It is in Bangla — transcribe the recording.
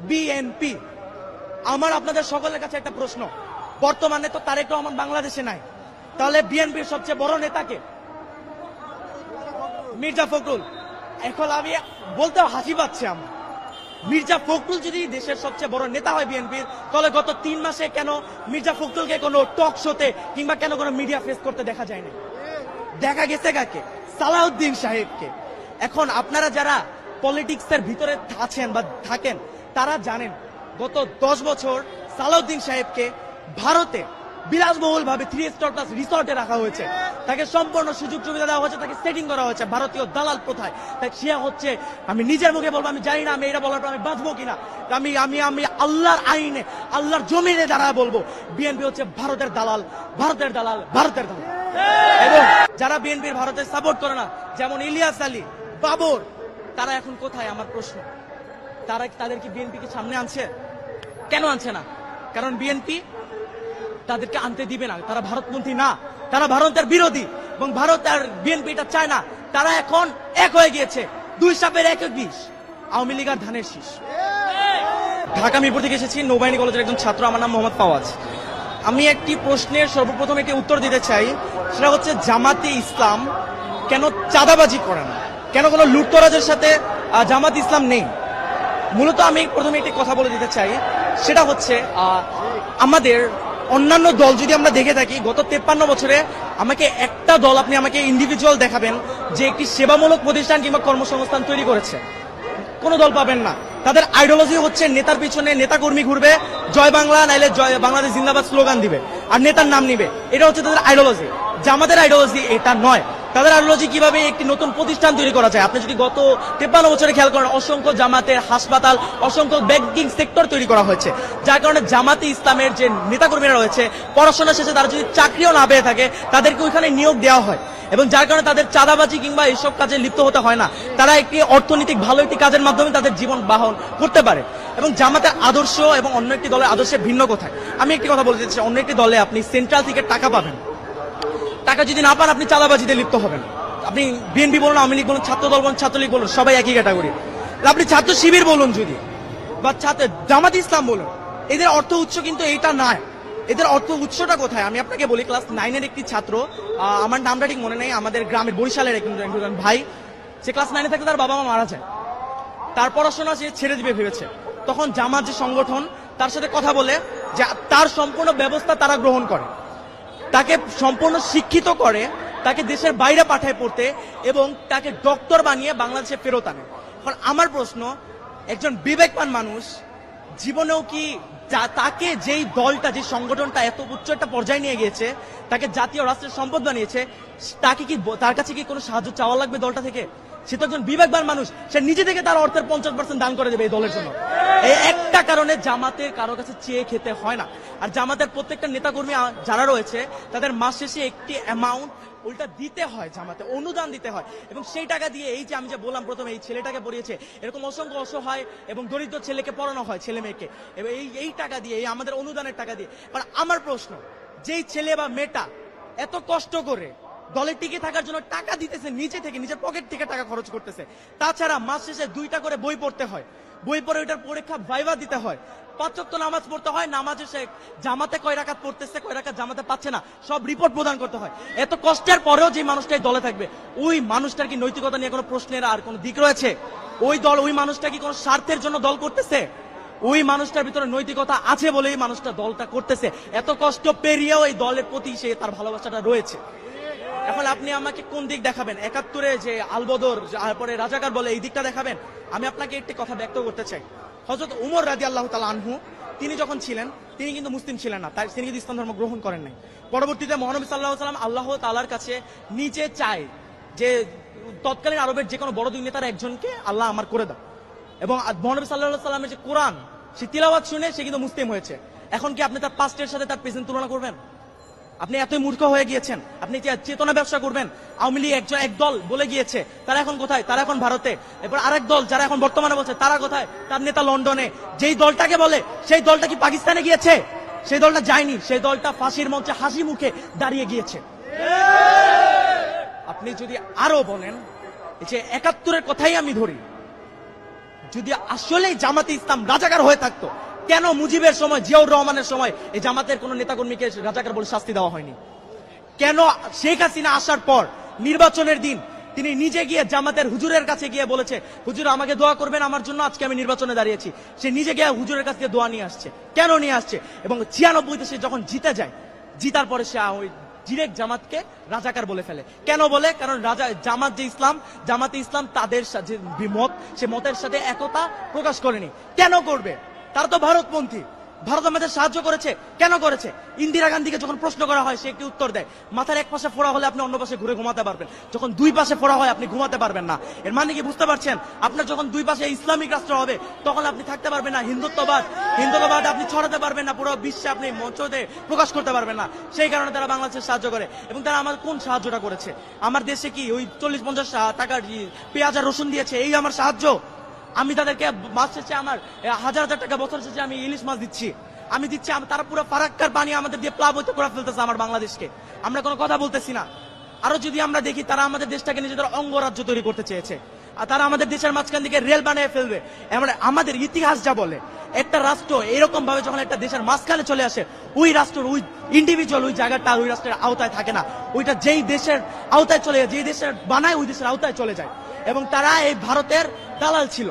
বিএনপি। আমার আপনাদের সকলের কাছে একটা প্রশ্ন, বর্তমানে তো তারেক রহমান বাংলাদেশে নাই, তাহলে বিএনপির সবচেয়ে বড় নেতাকে? মির্জা ফখরুল। এখন আমি বলতেও হাসি পাচ্ছে আমার। মির্জা ফখরুল যদি দেশের সবচেয়ে বড় নেতা হয় বিএনপির, তাহলে গত 3 মাসে কেন মির্জা ফখরুলকে কোনো টক শোতে কিংবা কেন কোনো মিডিয়া ফেস করতে দেখা যায় না? দেখা গেছে কাকে? সালাউদ্দিন সাহেবকে। এখন আপনারা যারা পলিটিক্সের ভিতরে আছেন বা থাকেন তারা জানেন গত 10 বছর সালাউদ্দিন সাহেবকে ভারতে বিলাসবহুল ভাবে 3 স্টার প্লাস রিসর্টে রাখা হয়েছে, তাকে সম্পূর্ণ সুযোগ সুবিধা দেওয়া হয়েছে, তাকে সেটিং করা হয়েছে ভারতীয় দালাল প্রথায়। তাই সে হচ্ছে, আমি নিজের মুখে বলবো, আমি জানি না আমি এটা বলার পর আমি বাঁচবো কিনা, আমি আমি আমি আল্লাহর আইনে আল্লাহর জমিনে দাঁড়ায় বলবো, বিএনপি হচ্ছে ভারতের দালাল, ভারতের দালাল, ভারতের দালাল। এবং যারা বিএনপির ভারতের সাপোর্ট করে না, যেমন ইলিয়াস আলী, বাবর, তারা এখন কোথায়? আমার প্রশ্ন, তাদের কি বিএনপি কে সামনে আনছে? কেন আনছে না? কারণ বিএনপি তাদেরকে আনতে দিবে না, তারা ভারতপন্থী না, তারা ভারতের বিরোধী, এবং ভারত আর বিএনপি এটা চায় না। তারা এখন এক হয়ে গিয়েছে, 2 সাপের 1 বিষ, আওয়ামী লীগ আর ধানের শীষ। ঢাকা মিরপুর থেকে এসেছি, নৌবাহিনী কলেজের একজন ছাত্র, আমার নাম মোহাম্মদ ফাওয়াজ। আমি একটি প্রশ্নের সর্বপ্রথম একটি উত্তর দিতে চাই, সেটা হচ্ছে জামাতে ইসলাম কেন চাঁদাবাজি করে না, কেন কোনো লুটতরাজের সাথে জামাত ইসলাম নেই? মূলত আমি প্রথমে একটি কথা বলে দিতে চাই, সেটা হচ্ছে আমাদের অন্যান্য দল যদি আমরা দেখে থাকি, গত 53 বছরে আমাকে একটা দল, আপনি আমাকে ইন্ডিভিজুয়াল দেখাবেন যে একটি সেবামূলক প্রতিষ্ঠান কিংবা কর্মসংস্থান তৈরি করেছে? কোনো দল পাবেন না। তাদের আইডিওলজি হচ্ছে নেতার পিছনে নেতাকর্মী ঘুরবে, জয় বাংলা নাইলে জয় বাংলাদেশ জিন্দাবাদ স্লোগান দিবে আর নেতার নাম নিবে, এটা হচ্ছে তাদের আইডিওলজি। জামাতের আইডিওলজি এটা নয়। তাদের আইডিওলজি কিভাবে একটি নতুন প্রতিষ্ঠান তৈরি করা যায়। আপনি যদি গত 53 বছরে খেয়াল করেন, অসংখ্য জামাতের হাসপাতাল, অসংখ্য ব্যাংকিং সেক্টর তৈরি করা হয়েছে, যার কারণে জামাতে ইসলামের যে নেতাকর্মীরা রয়েছে, পড়াশোনা শেষে তারা যদি চাকরিও না পেয়ে থাকে, তাদেরকে ওইখানে নিয়োগ দেওয়া হয়, এবং যার কারণে তাদের চাঁদাবাজি কিংবা এইসব কাজে লিপ্ত হতে হয় না। তারা একটি অর্থনৈতিক ভালো একটি কাজের মাধ্যমে তাদের জীবন বাহন করতে পারে। এবং জামাতের আদর্শ এবং অন্য একটি দলের আদর্শে ভিন্ন কোথায়? আমি একটি কথা বলতে চাই, অন্য একটি দলে আপনি সেন্ট্রাল থেকে টাকা পাবেন, টাকা যদি না পান আপনি চাঁদাবাজিতে লিপ্ত হবেন। আপনি বিএনপি বলুন, আওয়ামী লীগ বলুন, ছাত্র দল বলুন, ছাত্রলীগ বলুন, সবাই একই ক্যাটাগরি। আপনি ছাত্র শিবির বলুন যদি, বা জামাত ইসলাম বলুন, এদের অর্থ উৎস কিন্তু এইটা নয়। এদের অর্থ উৎসটা কোথায়? আমি আপনাকে বলি, ক্লাস 9-এর একটি ছাত্র, আমার নামটা ঠিক মনে নেই, আমাদের গ্রামের বরিশালের একজন ভাই, সে ক্লাস 9-এ থাকতে তার বাবা মা মারা যায়, তার পড়াশোনা সে ছেড়ে দিবে ভেবেছে। তখন জামাত যে সংগঠন তার সাথে কথা বলে, যে তার সম্পূর্ণ ব্যবস্থা তারা গ্রহণ করে, তাকে সম্পূর্ণ শিক্ষিত করে, তাকে দেশের বাইরে পাঠায় পড়তে, এবং তাকে ডক্টর বানিয়ে বাংলাদেশে ফেরত আনে। এখন আমার প্রশ্ন, একজন বিবেকবান মানুষ জীবনেও কি তাকে যেই দলটা, যে সংগঠনটা এত উচ্চ একটা পর্যায়ে নিয়ে গিয়েছে, তাকে জাতীয় রাষ্ট্রের সম্পদ বানিয়েছে, তাকে কি, তার কাছে কি কোনো সাহায্য চাওয়া লাগবে দলটা থেকে? সে তো একজন বিবেকবান মানুষ, সে নিজে থেকে তার অর্থের 50% দান করে দেবে এই দলের জন্য। এই একটা কারণে জামাতের কারো কাছে চেয়ে খেতে হয় না। আর জামাতের প্রত্যেকটা নেতাকর্মী যারা রয়েছে, তাদের মাস শেষে একটি অ্যামাউন্ট উল্টা দিতে হয়, জামাতে অনুদান দিতে হয়, এবং সেই টাকা দিয়ে, এই যে আমি যে বললাম প্রথমে, এই ছেলেটাকে পড়িয়েছে, এরকম অসংখ্য অসহায় এবং দরিদ্র ছেলেকে পড়ানো হয়, ছেলে মেয়েকে, এবং এই টাকা দিয়ে, এই আমাদের অনুদানের টাকা দিয়ে। আর আমার প্রশ্ন, যেই ছেলে বা মেয়েটা এত কষ্ট করে দলে টিকে থাকার জন্য টাকা দিতেছে, নিচে থেকে, নিজের পকেট থেকে টাকা খরচ করতেছে, তাছাড়া মাস শেষে 2টা করে বই পড়তে হয়, বই পড়ে ওইটার পরীক্ষা ভাইভা দিতে হয়, 5 ওয়াক্ত নামাজ পড়তে হয়, নামাজে সে জামাতে কয় রাকাত পড়তেছে, কয় রাকাত জামাতে পাচ্ছে না, সব রিপোর্ট প্রদান করতে হয়। এত কষ্টের পরেও যে মানুষটাই দলে থাকবে, ওই মানুষটার কি নৈতিকতা নিয়ে কোনো প্রশ্নের আর কোনো দিক রয়েছে? ওই মানুষটা কি কোনো স্বার্থের জন্য দল করতেছে? ওই মানুষটার ভিতরে নৈতিকতা আছে বলেই মানুষটা দলটা করতেছে। এত কষ্ট পেরিয়েও এই দলের প্রতি সে তার ভালোবাসাটা রয়েছে। এখন আপনি আমাকে কোন দিক দেখাবেন? 71-এ যে আলবদর, তারপরে রাজাকার বলে, এই দিকটা দেখাবেন? আমি আপনাকে একটি কথা ব্যক্ত করতে চাই। হযরত উমর রাদিয়াল্লাহু তাআলা আনহু, তিনি যখন ছিলেন, তিনি কিন্তু মুসলিম ছিলেন না, তিনি কিন্তু ইসলাম ধর্ম গ্রহণ করেন নাই। পরবর্তীতে মহানবী সাল্লাল্লাহু আলাইহি ওয়াসাল্লাম আল্লাহ তাআলার কাছে নিচে চায় যে তৎকালীন আরবের যে কোনো বড় 2 নেতার একজনকে আল্লাহ আমার করে দাও, এবং মহানবী সাল্লাল্লাহু আলাইহি ওয়াসাল্লামের যে কোরআন, সে তিলাওয়াত শুনে সে কিন্তু মুসলিম হয়েছে। এখন কি আপনি তার পাস্টের সাথে তার প্রেজেন্ট তুলনা করবেন? আপনি এতই মূর্খ হয়ে গিয়েছেন? আপনি চেতনা ব্যবসা করবেন? আওয়ামী লীগ এক দল বলে গিয়েছে, তারা এখন কোথায়? তারা এখন ভারতে। এরপর আরেক দল যারা এখন বর্তমানে বলছে, তারা কোথায়? তার নেতা লন্ডনে। যেই দলটাকে বলে, সেই দলটা কি পাকিস্তানে গিয়েছে? সেই দলটা যায়নি, সেই দলটা ফাঁসির মঞ্চে হাসি মুখে দাঁড়িয়ে গিয়েছে। আপনি যদি আরো বলেন, যে 71-এর কথাই আমি ধরি, যদি আসলেই জামাতে ইসলাম রাজাকার হয়ে থাকতো, কেন মুজিবের সময়, জিয়াউর রহমানের সময় এই জামাতের কোন নেতাকর্মীকে রাজাকার বলে শাস্তি দেওয়া হয়নি? কেন শেখ হাসিনা আসার পর নির্বাচনের দিন তিনি নিজে গিয়ে জামাতের হুজুরের কাছে গিয়ে বলেছে, হুজুর আমাকে দোয়া করবেন আমার জন্য, আজকে আমি নির্বাচনে দাঁড়িয়েছি। সে নিজে গিয়ে হুজুরের কাছ থেকে দোয়া নিয়ে আসছে। কেন নিয়ে আসছে? এবং 96-তে সে যখন জিতে যায়, জিতার পরে সে ওই ডিরেক্ট জামাতকে রাজাকার বলে ফেলে। কেন বলে? কারণ জামাত যে ইসলাম, জামাতে ইসলাম তাদের যে মত, সে মতের সাথে একতা প্রকাশ করেনি। কেন করবে? তারা তো ভারতপন্থী। ভারত আমাদের সাহায্য করেছে। কেন করেছে? ইন্দিরা গান্ধীকে যখন প্রশ্ন করা হয় সে একটি উত্তর দেয়, মাথার এক পাশে ফোড়া হলে আপনি অন্য পাশে ঘুরে ঘুমাতে পারবেন, যখন দুই পাশে ফোড়া হয় আপনি ঘুমাতে পারবেন না। এর মানে কি বুঝতে পারছেন? আপনার যখন দুই পাশে ইসলামিক রাষ্ট্র হবে তখন আপনি থাকতে পারবেন না। হিন্দুত্ববাদ আপনি ছড়াতে পারবেন না, পুরো বিশ্বে আপনি মঞ্চতে প্রকাশ করতে পারবেন না। সেই কারণে তারা বাংলাদেশের সাহায্য করে। এবং তারা আমার কোন সাহায্যটা করেছে? আমার দেশে কি ওই 40-50 টাকার পেঁয়াজ আর রসুন দিয়েছে, এই আমার সাহায্য? আমি তাদেরকে মাছ শেষে আমার 1000 টাকা বছর শেষে আমি ইলিশ মাছ দিচ্ছি, আমি দিচ্ছি। তারা পুরো ফারাক্কার পানি আমাদের দিয়ে প্লাবিত করে ফেলতেছে আমার বাংলাদেশকে। আমরা কোনো কথা বলতেছি না। আরো যদি আমরা দেখি, তারা আমাদের দেশটাকে নিজেদের অঙ্গরাজ্য তৈরি করতে চেয়েছে, আর তারা আমাদের দেশের মাঝখান থেকে রেল বানিয়ে ফেলবে। আমাদের ইতিহাস যা বলে, একটা রাষ্ট্র এরকম ভাবে যখন একটা দেশের মাঝখানে চলে আসে, ওই রাষ্ট্রের ওই ইন্ডিভিজুয়াল ওই জায়গাটা ওই রাষ্ট্রের আওতায় থাকে না, ওইটা যেই দেশের আওতায় চলে যায়, যেই দেশের বানায় ওই দেশের আওতায় চলে যায়। এবং তারা এই ভারতের দালাল ছিল।